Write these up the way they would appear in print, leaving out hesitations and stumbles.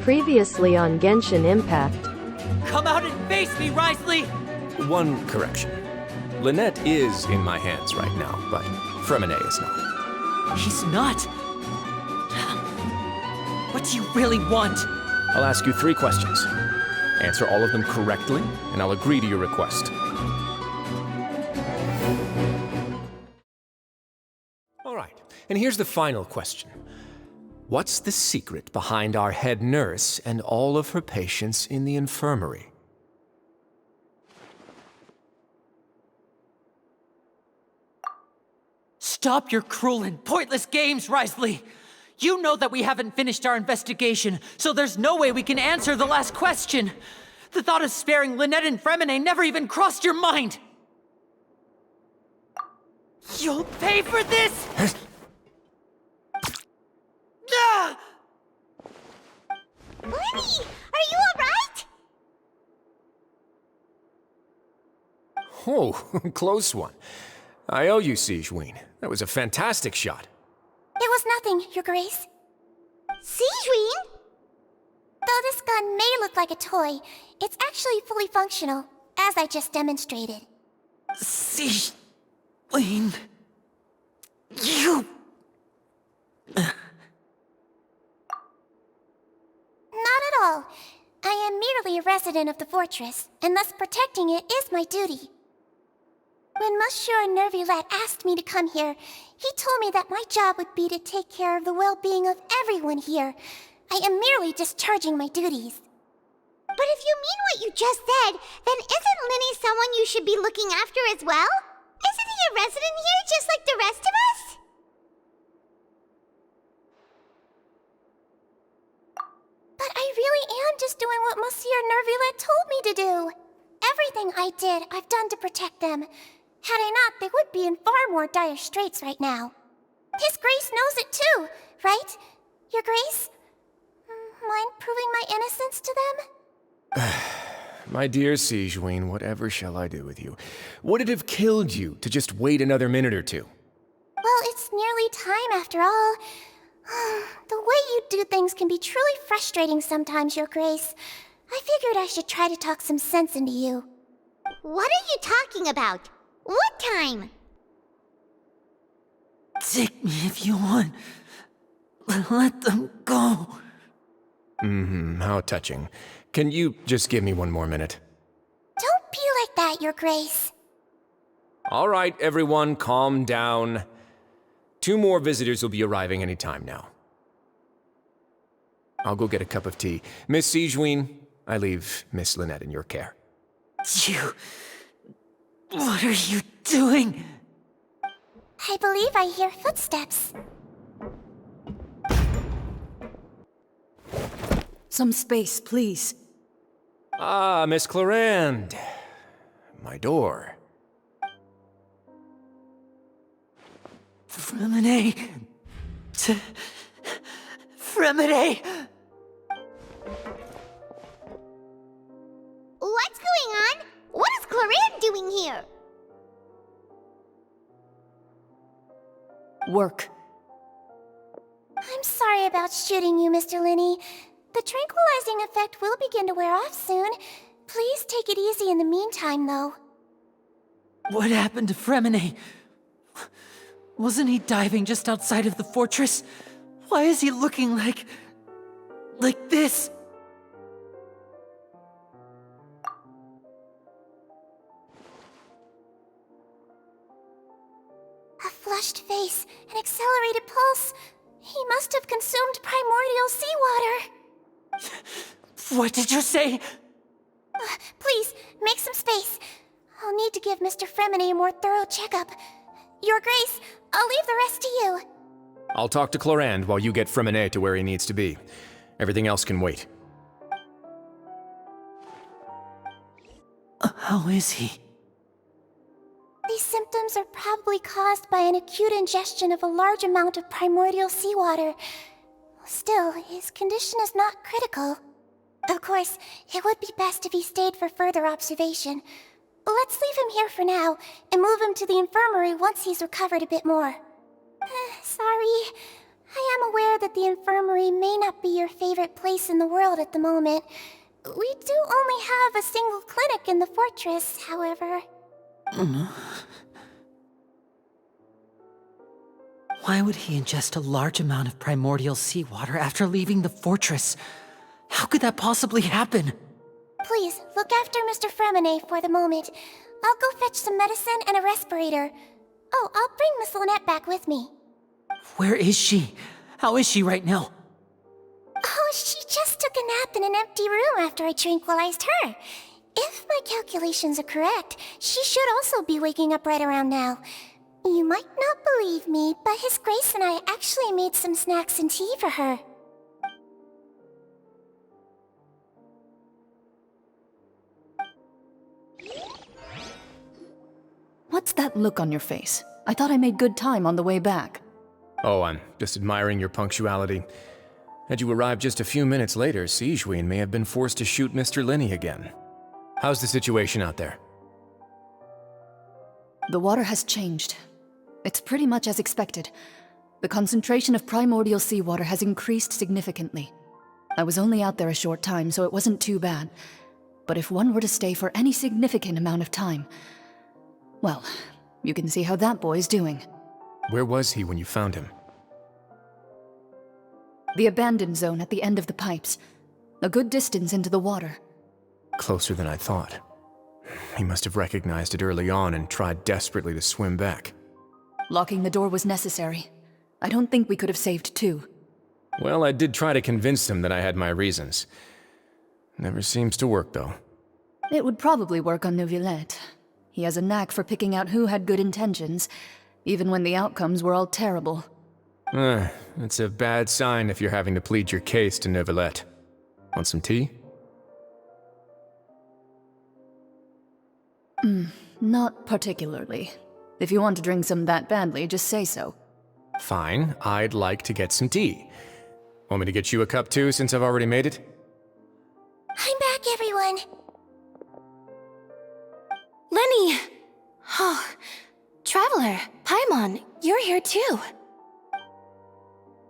Previously on Genshin Impact. Come out and face me, Raizley! One correction. Lynette is in my hands right now, but Fremine is not. He's not? What do you really want? I'll ask you 3 questions. Answer all of them correctly, and I'll agree to your request. All right, and here's the final question. What's the secret behind our head nurse and all of her patients in the infirmary? Stop your cruel and pointless games, Raizley! You know that we haven't finished our investigation, so there's no way we can answer the last question! The thought of sparing Lynette and Fremine never even crossed your mind! You'll pay for this! Ah! Lynny, are you alright? Oh, close one. I owe you, Sibowon. That was a fantastic shot. It was nothing, Your Grace. Sibowon? Though this gun may look like a toy, it's actually fully functional, as I just demonstrated. Sibowon... You... Not at all. I am merely a resident of the fortress, and thus protecting it is my duty. When Monsieur Nervillette asked me to come here, he told me that my job would be to take care of the well-being of everyone here. I am merely discharging my duties. But if you mean what you just said, then isn't Lynny someone you should be looking after as well? Isn't he a resident here just like the rest of us? But I really am just doing what Monsieur Nervillette told me to do. Everything I did, I've done to protect them. Had I not, they would be in far more dire straits right now. His Grace knows it too, right? Your Grace? Mind proving my innocence to them? My dear Sibowon, whatever shall I do with you? Would it have killed you to just wait another minute or two? Well, it's nearly time after all. The way you do things can be truly frustrating sometimes, Your Grace. I figured I should try to talk some sense into you. What are you talking about? What time? Take me if you want, but let them go. How touching. Can you just give me one more minute? Don't be like that, Your Grace. All right, everyone, calm down. 2 more visitors will be arriving any time now. I'll go get a cup of tea. Miss Sibowon, I leave Miss Lynette in your care. You... What are you doing? I believe I hear footsteps. Some space, please. Ah, Miss Clorinde. My door. Fremine... Fremine... What's going on? What is Clorinde doing here? Work. I'm sorry about shooting you, Mr. Lynny. The tranquilizing effect will begin to wear off soon. Please take it easy in the meantime, though. What happened to Fremine? Wasn't he diving just outside of the fortress? Why is he looking like this? A flushed face, an accelerated pulse. He must have consumed primordial seawater. What did you say? Please, make some space. I'll need to give Mr. Fremine a more thorough checkup. Your Grace, I'll leave the rest to you. I'll talk to Clorinde while you get Fremine to where he needs to be. Everything else can wait. How is he? These symptoms are probably caused by an acute ingestion of a large amount of primordial seawater. Still, his condition is not critical. Of course, it would be best if he stayed for further observation. Let's leave him here for now, and move him to the infirmary once he's recovered a bit more. Sorry. I am aware that the infirmary may not be your favorite place in the world at the moment. We do only have a single clinic in the fortress, however. Why would he ingest a large amount of primordial seawater after leaving the fortress? How could that possibly happen? Please, look after Mr. Fremine for the moment. I'll go fetch some medicine and a respirator. Oh, I'll bring Miss Lynette back with me. Where is she? How is she right now? Oh, she just took a nap in an empty room after I tranquilized her. If my calculations are correct, she should also be waking up right around now. You might not believe me, but His Grace and I actually made some snacks and tea for her. What's that look on your face? I thought I made good time on the way back. Oh, I'm just admiring your punctuality. Had you arrived just a few minutes later, Sijween may have been forced to shoot Mr. Lyney again. How's the situation out there? The water has changed. It's pretty much as expected. The concentration of primordial seawater has increased significantly. I was only out there a short time, so it wasn't too bad. But if one were to stay for any significant amount of time, well, you can see how that boy's doing. Where was he when you found him? The abandoned zone at the end of the pipes. A good distance into the water. Closer than I thought. He must have recognized it early on and tried desperately to swim back. Locking the door was necessary. I don't think we could have saved two. Well, I did try to convince him that I had my reasons. Never seems to work, though. It would probably work on Neuvillette. He has a knack for picking out who had good intentions, even when the outcomes were all terrible. It's a bad sign if you're having to plead your case to Neuvillette. Want some tea? Not particularly. If you want to drink some that badly, just say so. Fine, I'd like to get some tea. Want me to get you a cup too, since I've already made it? I'm back, everyone. Lyney! Oh, Traveler, Paimon, you're here too.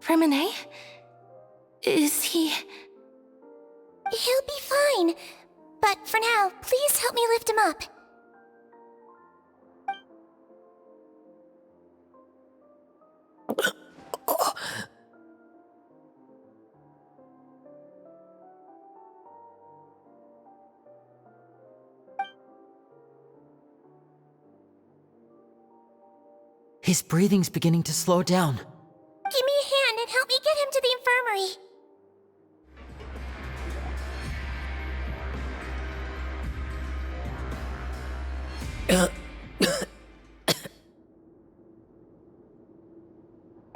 Fremine? Is he... He'll be fine. But for now, please help me lift him up. His breathing's beginning to slow down. Give me a hand and help me get him to the infirmary.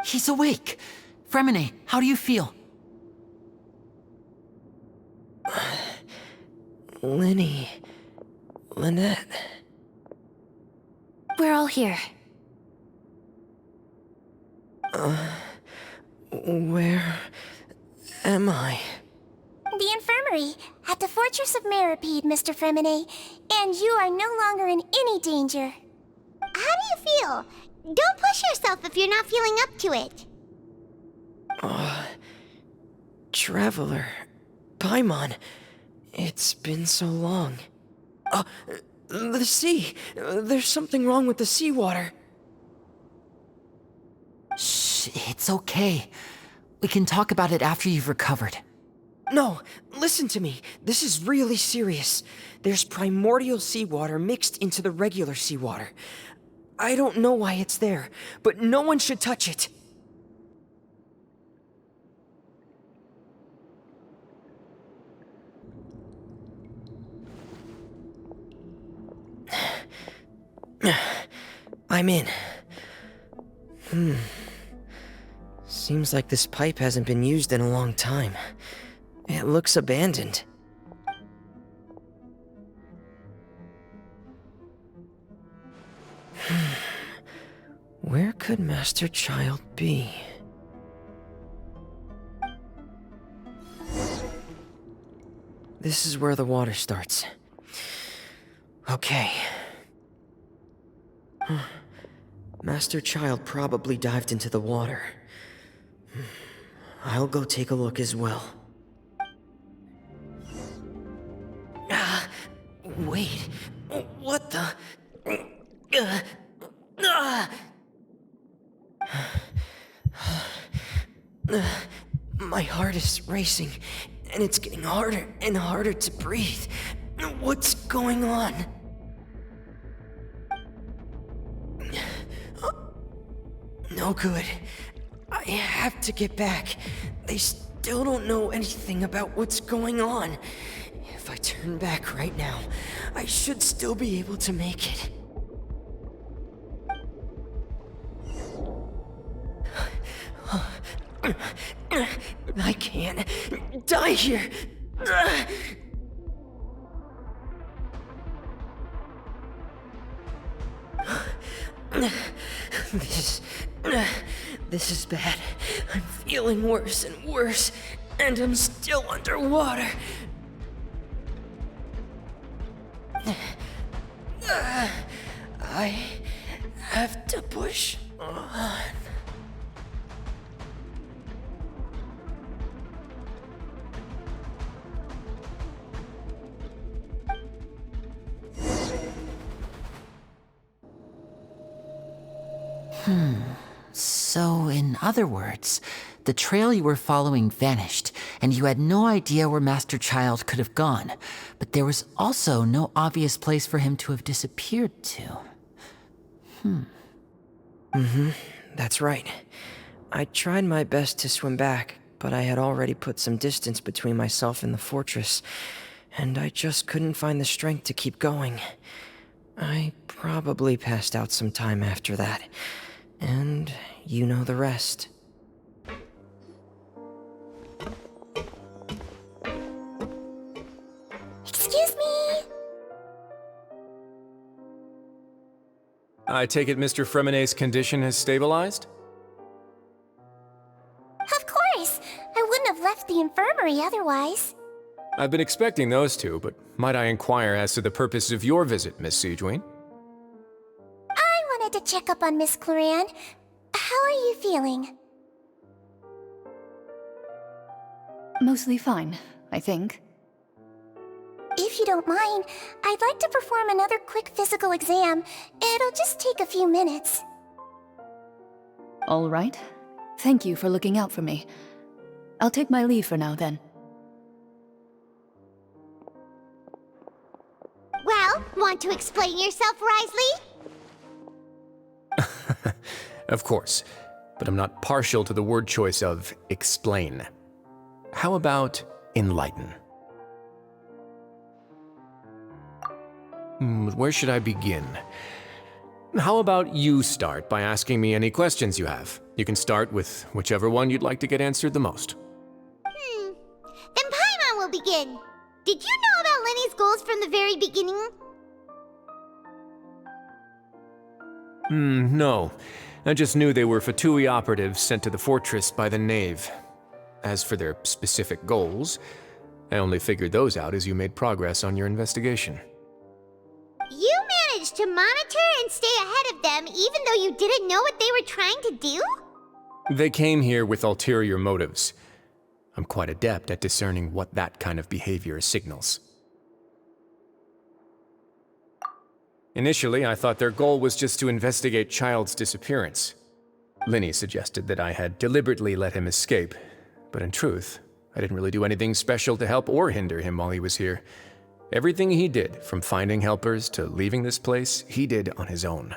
He's awake. Fremine, how do you feel? Lyney... Lynette... We're all here. Where... am I? The infirmary, at the Fortress of Meripede, Mr. Fremine. And you are no longer in any danger. How do you feel? Don't push yourself if you're not feeling up to it. Traveler... Paimon... It's been so long. The sea! There's something wrong with the seawater. Shh, it's okay. We can talk about it after you've recovered. No, listen to me. This is really serious. There's primordial seawater mixed into the regular seawater. I don't know why it's there, but no one should touch it. I'm in. Seems like this pipe hasn't been used in a long time. It looks abandoned. Where could Master Child be? This is where the water starts. Okay. Master Child probably dived into the water. I'll go take a look as well. Wait, what the? My heart is racing, and it's getting harder and harder to breathe. What's going on? No good. I have to get back. They still don't know anything about what's going on. If I turn back right now, I should still be able to make it. I can't die here. This is bad. I'm feeling worse and worse, and I'm still underwater. I have to push on. So, in other words, the trail you were following vanished, and you had no idea where Master Child could have gone, but there was also no obvious place for him to have disappeared to. That's right. I tried my best to swim back, but I had already put some distance between myself and the fortress, and I just couldn't find the strength to keep going. I probably passed out some time after that. And you know the rest. Excuse me? I take it Mr. Fremenet's condition has stabilized? Of course! I wouldn't have left the infirmary otherwise. I've been expecting those two, but might I inquire as to the purpose of your visit, Miss Sijween? I wanted to check up on Miss Clorinde. How are you feeling? Mostly fine, I think. If you don't mind, I'd like to perform another quick physical exam. It'll just take a few minutes. All right. Thank you for looking out for me. I'll take my leave for now, then. Well, want to explain yourself, Raizley? Of course, but I'm not partial to the word choice of explain. How about enlighten? Where should I begin? How about you start by asking me any questions you have? You can start with whichever one you'd like to get answered the most. Then Paimon will begin. Did you know about Lenny's goals from the very beginning? No. I just knew they were Fatui operatives sent to the fortress by the Knave. As for their specific goals, I only figured those out as you made progress on your investigation. You managed to monitor and stay ahead of them even though you didn't know what they were trying to do? They came here with ulterior motives. I'm quite adept at discerning what that kind of behavior signals. Initially, I thought their goal was just to investigate Child's disappearance. Lini suggested that I had deliberately let him escape, but in truth, I didn't really do anything special to help or hinder him while he was here. Everything he did, from finding helpers to leaving this place, he did on his own.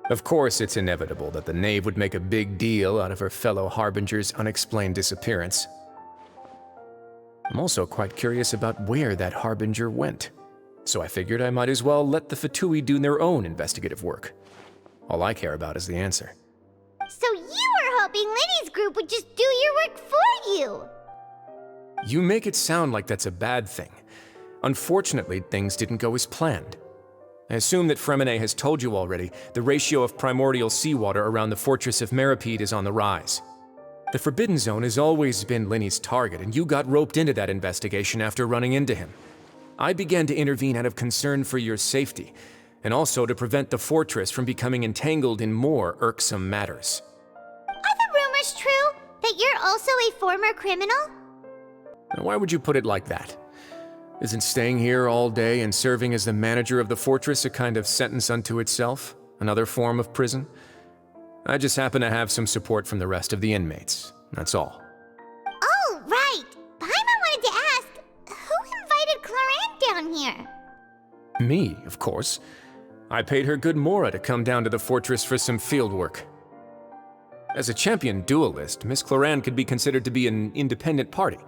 Of course, it's inevitable that the Knave would make a big deal out of her fellow Harbinger's unexplained disappearance. I'm also quite curious about where that Harbinger went. So I figured I might as well let the Fatui do their own investigative work. All I care about is the answer. So you were hoping Lenny's group would just do your work for you! You make it sound like that's a bad thing. Unfortunately, things didn't go as planned. I assume that Fremenet has told you already, the ratio of primordial seawater around the fortress of Meripede is on the rise. The Forbidden Zone has always been Lenny's target, and you got roped into that investigation after running into him. I began to intervene out of concern for your safety, and also to prevent the fortress from becoming entangled in more irksome matters. Are the rumors true? That that you're also a former criminal? Now, why would you put it like that? Isn't staying here all day and serving as the manager of the fortress a kind of sentence unto itself? Another form of prison? I just happen to have some support from the rest of the inmates. That's all. Oh, right! Paimon wanted to ask, who invited Clorinde down here? Me, of course. I paid her good mora to come down to the fortress for some field work. As a champion duelist, Miss Clorinde could be considered to be an independent party.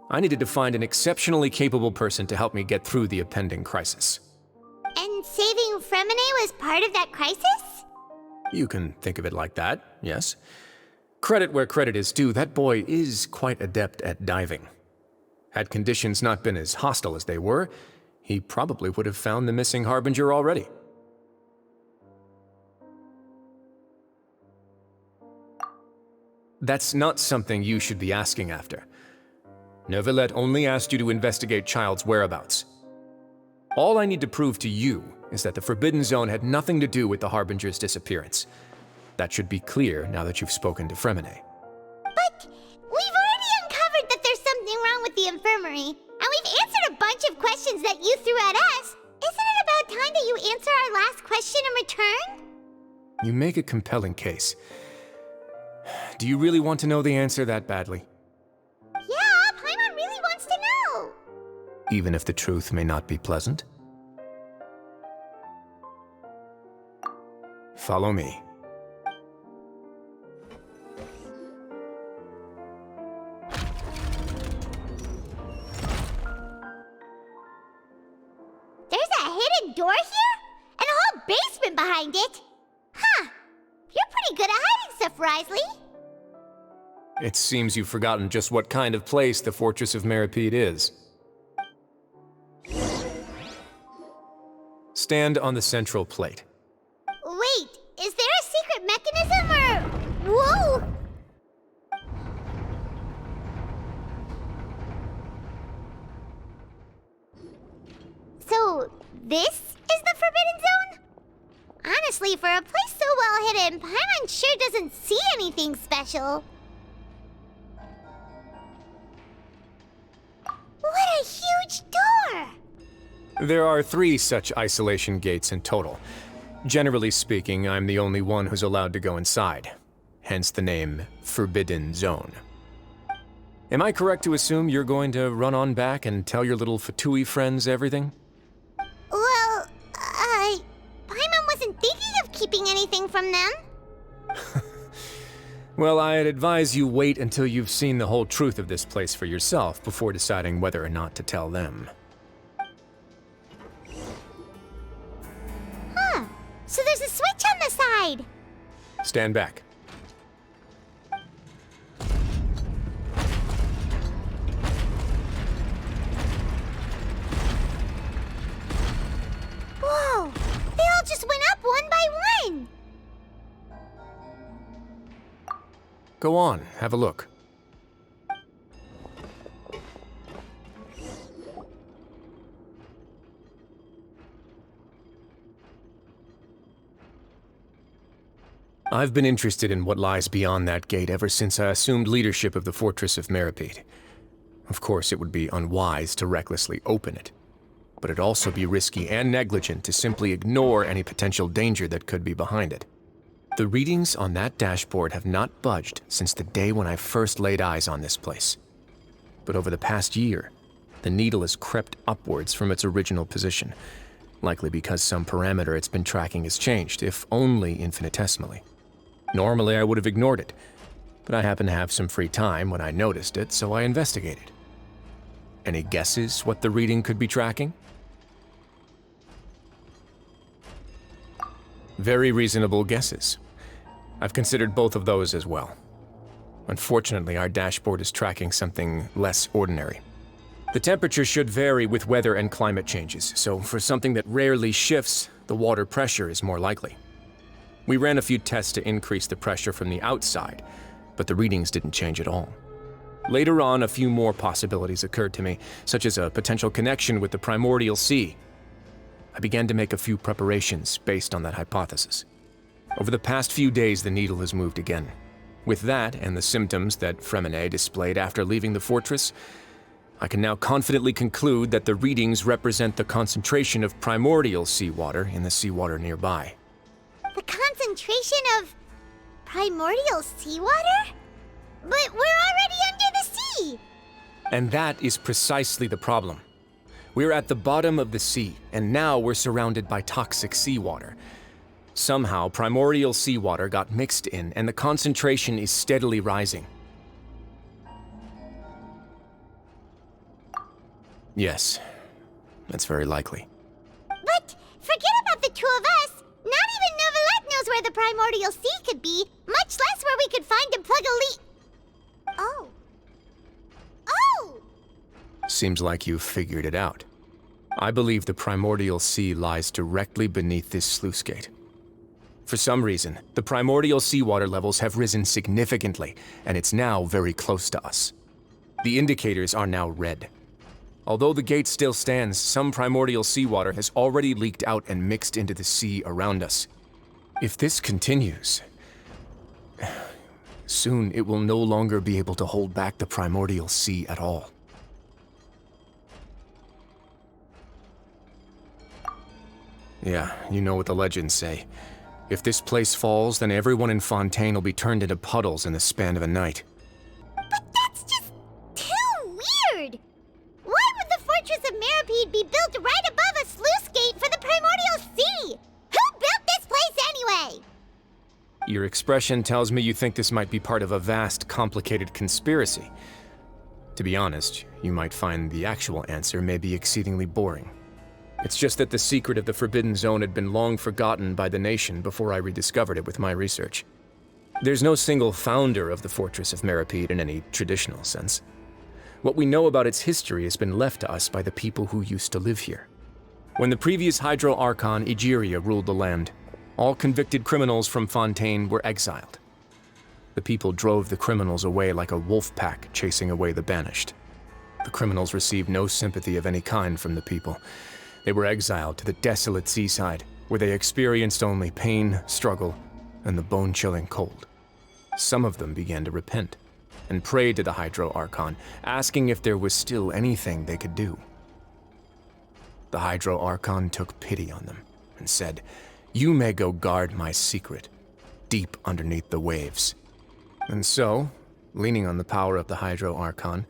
I needed to find an exceptionally capable person to help me get through the impending crisis. And saving Fremine was part of that crisis? You can think of it like that, yes. Credit where credit is due, that boy is quite adept at diving. Had conditions not been as hostile as they were, he probably would have found the missing Harbinger already. That's not something you should be asking after. Neuvillette only asked you to investigate Child's whereabouts. All I need to prove to you is that the Forbidden Zone had nothing to do with the Harbinger's disappearance. That should be clear now that you've spoken to Fremine. But we've already uncovered that there's something wrong with the infirmary, and we've answered a bunch of questions that you threw at us. Isn't it about time that you answer our last question in return? You make a compelling case. Do you really want to know the answer that badly? Yeah, Paimon really wants to know. Even if the truth may not be pleasant? Follow me. There's a hidden door here? And a whole basement behind it? Huh. You're pretty good at hiding stuff, Raizley. It seems you've forgotten just what kind of place the Fortress of Meripede is. Stand on the central plate. Wait, is there a secret mechanism or... Whoa! So, this is the Forbidden Zone? Honestly, for a place so well hidden, Paimon sure doesn't see anything special. What a huge door! There are 3 such isolation gates in total. Generally speaking, I'm the only one who's allowed to go inside. Hence the name Forbidden Zone. Am I correct to assume you're going to run on back and tell your little Fatui friends everything? Well, Paimon wasn't thinking of keeping anything from them. Well, I'd advise you wait until you've seen the whole truth of this place for yourself before deciding whether or not to tell them. Huh. So there's a switch on the side. Stand back. Whoa! They all just went up one by one! Go on, have a look. I've been interested in what lies beyond that gate ever since I assumed leadership of the Fortress of Meripede. Of course, it would be unwise to recklessly open it, but it'd also be risky and negligent to simply ignore any potential danger that could be behind it. The readings on that dashboard have not budged since the day when I first laid eyes on this place. But over the past year, the needle has crept upwards from its original position, likely because some parameter it's been tracking has changed, if only infinitesimally. Normally I would have ignored it, but I happened to have some free time when I noticed it, so I investigated. Any guesses what the reading could be tracking? Very reasonable guesses. I've considered both of those as well. Unfortunately, our dashboard is tracking something less ordinary. The temperature should vary with weather and climate changes, so for something that rarely shifts, the water pressure is more likely. We ran a few tests to increase the pressure from the outside, but the readings didn't change at all. Later on, a few more possibilities occurred to me, such as a potential connection with the primordial sea. I began to make a few preparations based on that hypothesis. Over the past few days, the needle has moved again. With that, and the symptoms that Fremine displayed after leaving the fortress, I can now confidently conclude that the readings represent the concentration of primordial seawater in the seawater nearby. The concentration of primordial seawater? But we're already under the sea! And that is precisely the problem. We're at the bottom of the sea, and now we're surrounded by toxic seawater. Somehow, primordial seawater got mixed in, and the concentration is steadily rising. Yes, that's very likely. But forget about the two of us! Not even Neuvillette knows where the primordial sea could be, much less where we could find and plug a leak. Oh. Oh! Seems like you've figured it out. I believe the primordial sea lies directly beneath this sluice gate. For some reason, the primordial seawater levels have risen significantly, and it's now very close to us. The indicators are now red. Although the gate still stands, some primordial seawater has already leaked out and mixed into the sea around us. If this continues, soon it will no longer be able to hold back the primordial sea at all. Yeah, you know what the legends say. If this place falls, then everyone in Fontaine will be turned into puddles in the span of a night. But that's just too weird! Why would the Fortress of Meripede be built right above a sluice gate for the primordial sea? Who built this place anyway? Your expression tells me you think this might be part of a vast, complicated conspiracy. To be honest, you might find the actual answer may be exceedingly boring. It's just that the secret of the Forbidden Zone had been long forgotten by the nation before I rediscovered it with my research. There's no single founder of the Fortress of Meripede in any traditional sense. What we know about its history has been left to us by the people who used to live here. When the previous Hydro Archon Egeria ruled the land, all convicted criminals from Fontaine were exiled. The people drove the criminals away like a wolf pack chasing away the banished. The criminals received no sympathy of any kind from the people. They were exiled to the desolate seaside, where they experienced only pain, struggle, and the bone-chilling cold. Some of them began to repent, and prayed to the Hydro Archon, asking if there was still anything they could do. The Hydro Archon took pity on them, and said, "You may go guard my secret, deep underneath the waves." And so, leaning on the power of the Hydro Archon,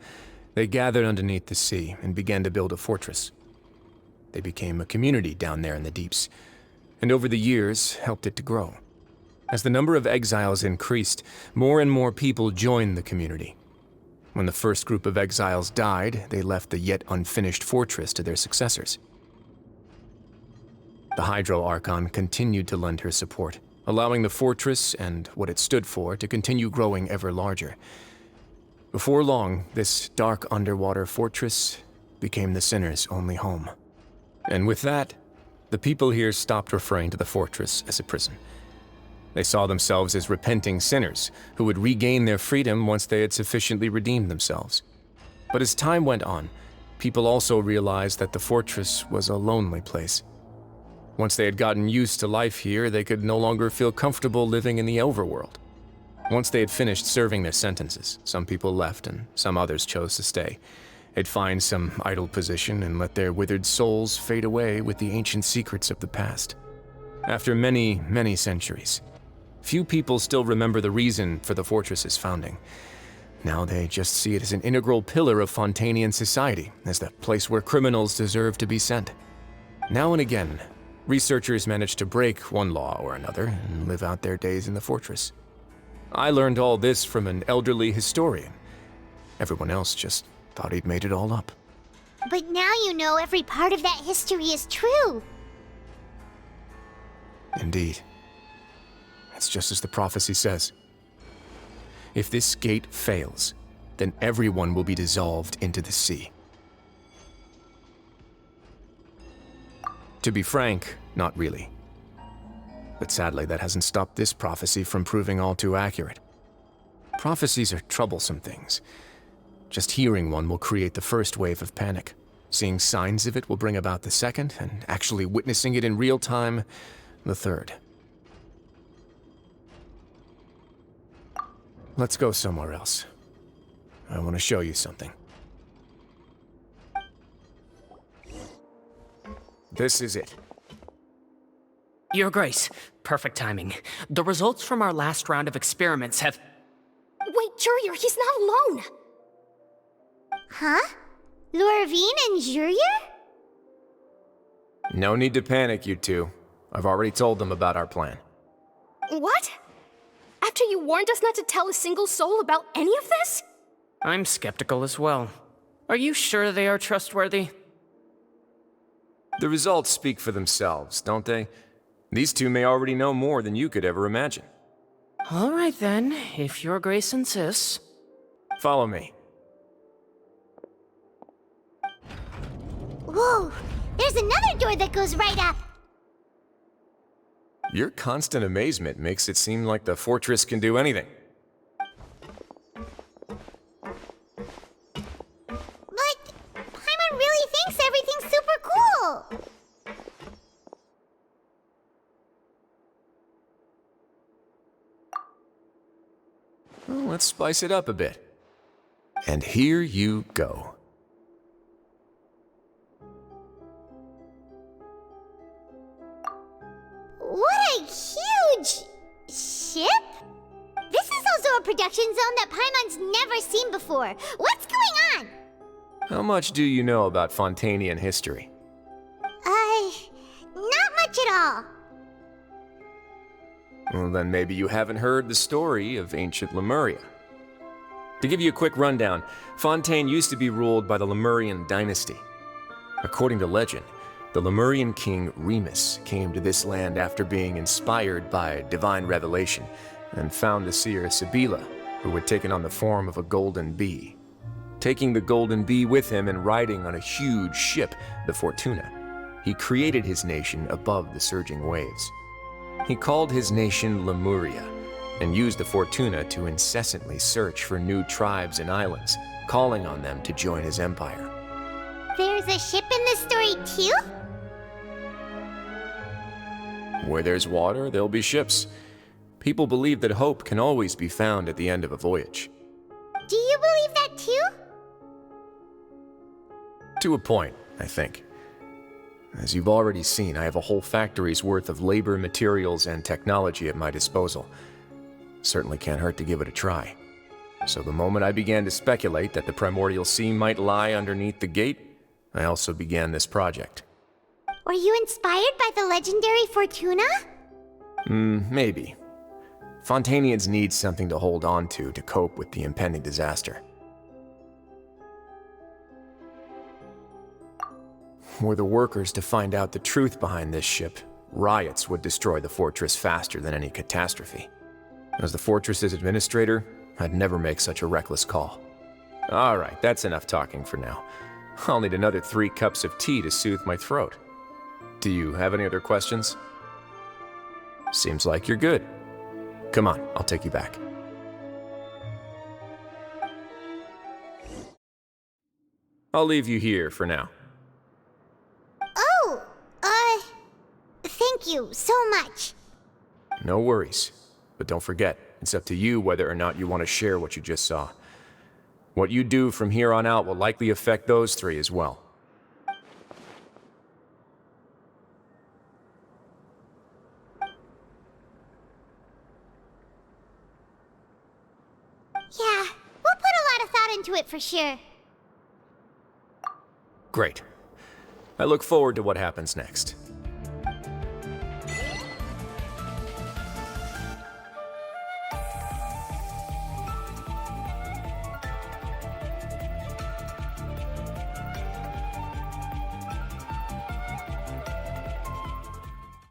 they gathered underneath the sea and began to build a fortress. They became a community down there in the deeps, and over the years helped it to grow. As the number of exiles increased, more and more people joined the community. When the first group of exiles died, they left the yet unfinished fortress to their successors. The Hydro Archon continued to lend her support, allowing the fortress and what it stood for to continue growing ever larger. Before long, this dark underwater fortress became the sinner's only home. And with that, the people here stopped referring to the fortress as a prison. They saw themselves as repenting sinners who would regain their freedom once they had sufficiently redeemed themselves. But as time went on, people also realized that the fortress was a lonely place. Once they had gotten used to life here, they could no longer feel comfortable living in the overworld. Once they had finished serving their sentences, some people left and some others chose to stay. They'd find some idle position and let their withered souls fade away with the ancient secrets of the past. After many, many centuries, few people still remember the reason for the fortress's founding. Now they just see it as an integral pillar of Fontainian society, as the place where criminals deserve to be sent. Now and again, researchers manage to break one law or another and live out their days in the fortress. I learned all this from an elderly historian. Everyone else just thought he'd made it all up. But now you know every part of that history is true. Indeed. It's just as the prophecy says. If this gate fails, then everyone will be dissolved into the sea. To be frank, not really. But sadly, that hasn't stopped this prophecy from proving all too accurate. Prophecies are troublesome things. Just hearing one will create the first wave of panic. Seeing signs of it will bring about the second, and actually witnessing it in real time, the third. Let's go somewhere else. I want to show you something. This is it. Your Grace, perfect timing. The results from our last round of experiments have... Wait, Jurier, he's not alone! Huh? Lorvine and Jurier? No need to panic, you two. I've already told them about our plan. What? After you warned us not to tell a single soul about any of this? I'm skeptical as well. Are you sure they are trustworthy? The results speak for themselves, don't they? These two may already know more than you could ever imagine. All right then, if Your Grace insists. Follow me. Whoa! There's another door that goes right up! Your constant amazement makes it seem like the fortress can do anything. But Paimon really thinks everything's super cool! Well, let's spice it up a bit. And here you go. What a huge... ship? This is also a production zone that Paimon's never seen before. What's going on? How much do you know about Fontanian history? Not much at all. Well, then maybe you haven't heard the story of ancient Lemuria. To give you a quick rundown, Fontaine used to be ruled by the Lemurian dynasty. According to legend, the Lemurian king Remus came to this land after being inspired by divine revelation and found the seer Sibila, who had taken on the form of a golden bee. Taking the golden bee with him and riding on a huge ship, the Fortuna, he created his nation above the surging waves. He called his nation Lemuria and used the Fortuna to incessantly search for new tribes and islands, calling on them to join his empire. There's a ship in this story too? Where there's water, there'll be ships. People believe that hope can always be found at the end of a voyage. Do you believe that too? To a point, I think. As you've already seen, I have a whole factory's worth of labor, materials, and technology at my disposal. Certainly can't hurt to give it a try. So the moment I began to speculate that the primordial sea might lie underneath the gate, I also began this project. Were you inspired by the legendary Fortuna? Maybe. Fontanians need something to hold on to cope with the impending disaster. Were the workers to find out the truth behind this ship, riots would destroy the fortress faster than any catastrophe. As the fortress's administrator, I'd never make such a reckless call. Alright, that's enough talking for now. I'll need another 3 cups of tea to soothe my throat. Do you have any other questions? Seems like you're good. Come on, I'll take you back. I'll leave you here for now. Oh, thank you so much. No worries. But don't forget, it's up to you whether or not you want to share what you just saw. What you do from here on out will likely affect those 3 as well. Yeah, we'll put a lot of thought into it for sure. Great. I look forward to what happens next.